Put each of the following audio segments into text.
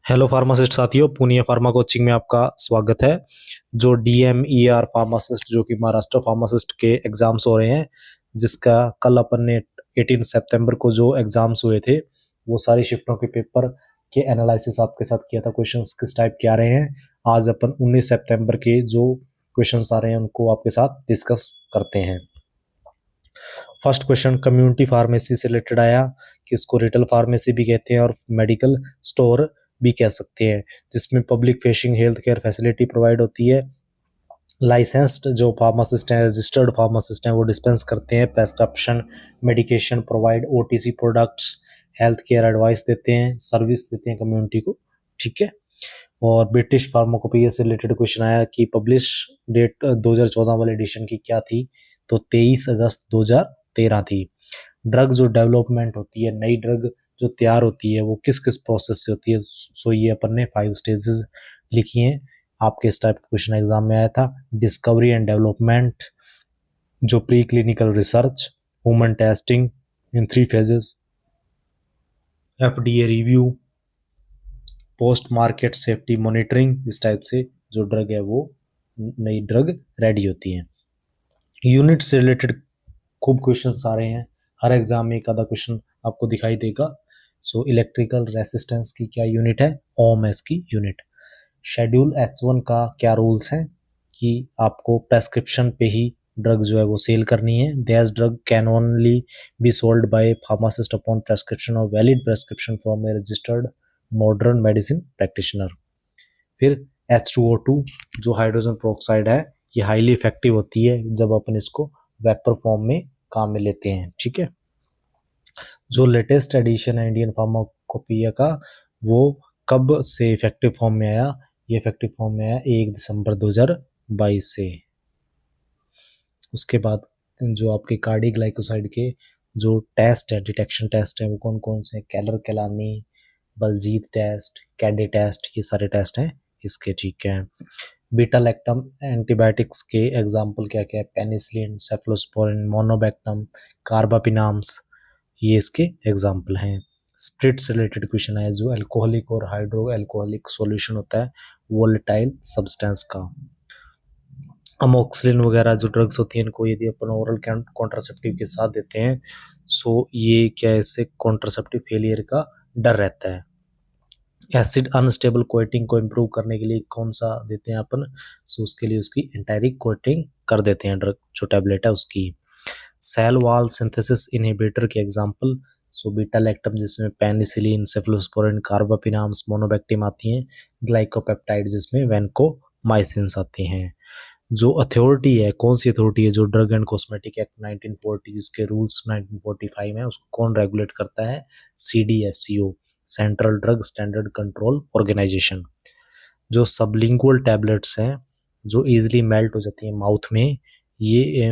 Hello pharmacist साथियों, Poonia pharma coaching में आपका स्वागत है। जो DMER फार्मासिस्ट जो कि महाराष्ट्र फार्मासिस्ट के एग्जाम्स हो रहे हैं, जिसका कल अपन ने 18 सितंबर को जो एग्जाम्स हुए थे वो सारी शिफ्टों के पेपर के एनालिसिस आपके साथ किया था। क्वेश्चंस किस टाइप के आ रहे हैं, आज अपन 19 सितंबर के जो क्वेश्चंस आ रहे हैं उनको आपके साथ डिस्कस करते हैं। फर्स्ट क्वेश्चन कम्युनिटी फार्मेसी से रिलेटेड आया कि इसको रिटेल फार्मेसी भी कहते हैं और मेडिकल स्टोर भी कह सकते हैं, जिसमें public facing health care facility provide होती है। लाइसेंस्ड जो फार्मासिस्ट हैं, रजिस्टर्ड फार्मासिस्ट हैं, वो डिस्पेंस करते हैं prescription medication, provide OTC products, health care advice देते हैं, सर्विस देते हैं कम्युनिटी को। ठीक है। और ब्रिटिश फार्माकोपिया से रिलेटेड क्वेश्चन आया कि पब्लिश डेट 2014 वाले एडिशन की क्या थी, तो 23 अगस्त 2013 थी। ड्रग जो डेवलपमेंट होती है, नई ड्रग जो तैयार होती है वो किस किस प्रोसेस से होती है, सो ये अपन ने 5 स्टेजेस लिखी हैं। आपके इस टाइप का क्वेश्चन एग्जाम में आया था। डिस्कवरी एंड डेवलपमेंट, जो pre clinical research, human testing in 3 phases, FDA review, post market safety monitoring, इस टाइप से जो ड्रग है वो नई ड्रग रेडी होती है। यूनिट से रिलेटेड खूब क्वेश्चंस आ रहे हैं, हर एग्जाम में एक आधा क्वेश्चन आपको दिखाई देगा। सो इलेक्ट्रिकल रेसिस्टेंस की क्या यूनिट है, ओम है इसकी यूनिट। शेड्यूल H1 का क्या रूल्स हैं कि आपको प्रेस्क्रिप्शन पे ही ड्रग जो है वो सेल करनी है। This drug can only be sold by pharmacist upon prescription और valid prescription from a registered modern medicine practitioner. फिर H2O2 जो हाइड्रोजन प्रोक्साइड है, ये हाईली इफेक्टिव होती है जब अपन इसको वेपर फॉर्म में काम में लेते हैं। ठीक है। जो लेटेस्ट एडिशन है इंडियन फार्माकोपिया का, वो कब से इफेक्टिव फॉर्म में आया, ये इफेक्टिव फॉर्म में आया 1 दिसंबर 2022 से। उसके बाद जो आपके कार्डियोग्लाइकोसाइड के जो टेस्ट है, डिटेक्शन टेस्ट है, वो कौन कौन से हैं, कैलर कैलानी, बलजीत टेस्ट, कैडे टेस्ट, ये सारे टेस्ट हैं इसके। ठीक है। बीटा लैक्टम एंटीबायोटिक्स के एग्जाम्पल क्या क्या है, पेनिसिलिन, सेफलोस्पोरिन, मोनोबैक्टम, कार्बापिनाम्स, ये इसके एग्जाम्पल हैं। स्प्रिट से रिलेटेड क्वेश्चन है, जो अल्कोहलिक और हाइड्रो अल्कोहलिक सॉल्यूशन होता है वोलेटाइल सब्सटेंस का। अमोक्सिलिन वगैरह जो ड्रग्स होती हैं, इनको यदि अपन ओरल कॉन्ट्रासेप्टिव के साथ देते हैं, सो ये क्या है, इससे कॉन्ट्रासेप्टिव फेलियर का डर रहता है। एसिड अनस्टेबल कोटिंग को इम्प्रूव करने के लिए कौन सा देते हैं अपन, सो उसके लिए उसकी एंटायरिक कोटिंग कर देते हैं ड्रग जो टैबलेट है उसकी। सेल वॉल सिंथेसिस इनहिबिटर के एग्जांपल, सो बीटा लैक्टम जिसमें पेनिसिलिन, सेफलोस्पोरिन, कार्बापिनाम्स, मोनोबैक्टीम आती हैं। ग्लाइकोपेप्टाइड जिसमें वैनकोमाइसिन्स आते हैं। जो अथॉरिटी है, कौन सी अथॉरिटी है, जो ड्रग एंड कॉस्मेटिक एक्ट 1940 जिसके रूल्स 1945 है, उसको कौन रेगुलेट करता है, CDSCO, central drug standard control organisation. जो सबलिंगुअल टैबलेट्स हैं, जो इजीली मेल्ट हो जाती हैं माउथ में, ये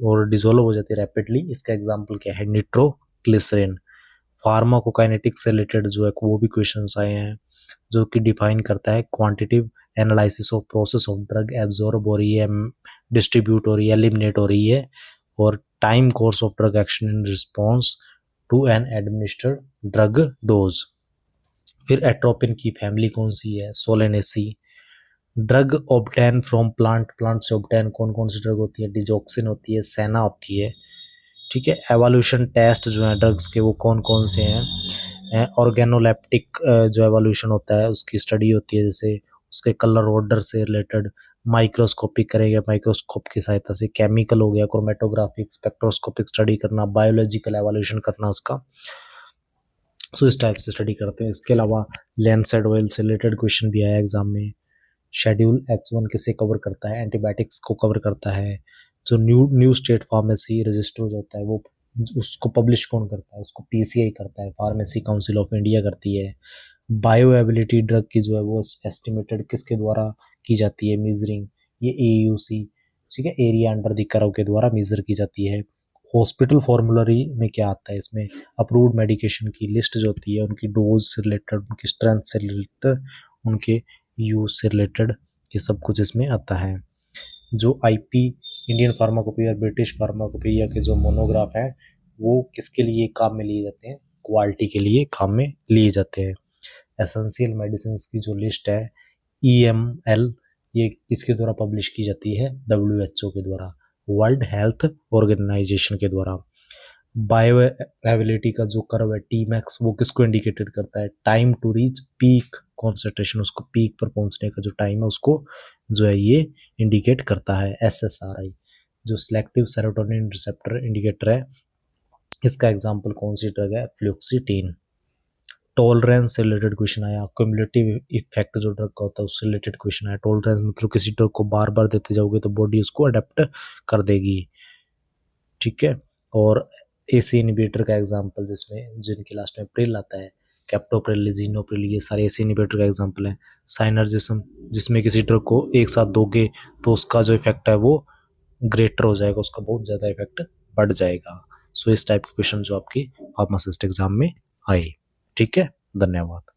और डिजोल्व हो जाती है रैपिडली, इसका एग्जांपल क्या है, निट्रोग्लिसरीन। फार्माकोकाइनेटिक्स से रिलेटेड जो है वो भी क्वेश्चंस आए हैं, जो कि डिफाइन करता है quantitative analysis of process of drug absorb हो रही है, डिस्ट्रीब्यूट हो रही है, एलिमिनेट हो रही है, और time course of drug action in response to an administered drug dose. फिर एट्रोपिन की फैमिली कौन सी है, Solanaceae. Drug obtain from plant, plant से ऑब्टेन कौन कौन सी ड्रग होती है, डिजॉक्सिन होती है, सेना होती है। ठीक है। एवोल्यूशन टेस्ट जो है ड्रग्स के वो कौन कौन से हैं, ऑर्गेनोलेप्टिक जो एवोल्यूशन होता है उसकी स्टडी होती है, जैसे उसके कलर ऑर्डर से रिलेटेड माइक्रोस्कोपिक करेंगे, माइक्रोस्कोप की सहायता से। केमिकल हो गया क्रोमेटोग्राफिक, स्पेक्ट्रोस्कोपिक स्टडी करना, बायोलॉजिकल एवोल्यूशन करना उसका। सो इस टाइप से स्टडी करते हैं। इसके अलावा लैंसेट ऑयल से रिलेटेड क्वेश्चन भी आया एग्जाम में। शेड्यूल H1 किसे कवर करता है, एंटीबायोटिक्स को कवर करता है। जो न्यू स्टेट फार्मेसी रजिस्टर होता है वो उसको पब्लिश कौन करता है, उसको PCI करता है, फार्मेसी काउंसिल ऑफ इंडिया करती है। बायोएबिलिटी ड्रग की जो है वो एस्टिमेटेड किसके द्वारा की जाती है, मेजरिंग, ये AUC, ठीक है, एरिया अंडर द कर्व के द्वारा मेजर की जाती है। हॉस्पिटल फॉर्मूलरी में क्या आता है, इसमें अप्रूव्ड मेडिकेशन की लिस्ट जो होती है, उनकी डोज से रिलेटेड, उनकी स्ट्रेंथ से रिलेटेड, उनके यूज से रिलेटेड, ये सब कुछ इसमें आता है। जो IP इंडियन फार्माकोपिया और ब्रिटिश फार्माकोपिया के जो मोनोग्राफ है वो किसके लिए काम में लिए जाते हैं, क्वालिटी के लिए काम में लिए जाते हैं। एसेंशियल मेडिसिन की जो लिस्ट है EML, ये किसके द्वारा पब्लिश की जाती है? WHO के द्वारा, वर्ल्ड हेल्थ ऑर्गेनाइजेशन के द्वारा। बायो एबिलिटी का जो कर्व है Tmax, वो किसको इंडिकेटेड करता है? Time to reach peak concentration, उसको पीक पर पहुंचने का जो टाइम है उसको जो है ये इंडिकेट करता है। SSRI जो सिलेक्टिव सेरोटोनिन रिसेप्टर इंडिकेटर है, इसका एग्जांपल कौन सी ड्रग है? फ्लुओक्सीटिन। टॉलरेंस से रिलेटेड क्वेश्चन आया, क्युमुलेटिव इफेक्ट जो ड्रग का होता है उससे रिलेटेड क्वेश्चन आया। टॉलरेंस मतलब किसी ड्रग को बार बार देते जाओगे तो बॉडी उसको अडेप्ट कर देगी, ठीक है। और एसी इनहिबिटर का एग्जांपल जिसमें जिनके लास्ट में प्रिल आता है, कैप्टोप्रिल, लिजिनोप्रिल, ये सारे एसी इनहिबिटर का एग्जांपल है। साइनर्जिज्म जिसमें किसी ड्रग को एक साथ दोगे तो उसका जो इफेक्ट है वो ग्रेटर हो जाएगा, उसका बहुत ज़्यादा इफेक्ट बढ़ जाएगा। सो इस टाइप के क्वेश्चन जो आपकी फार्मासिस्ट एग्जाम में आए, ठीक है। धन्यवाद।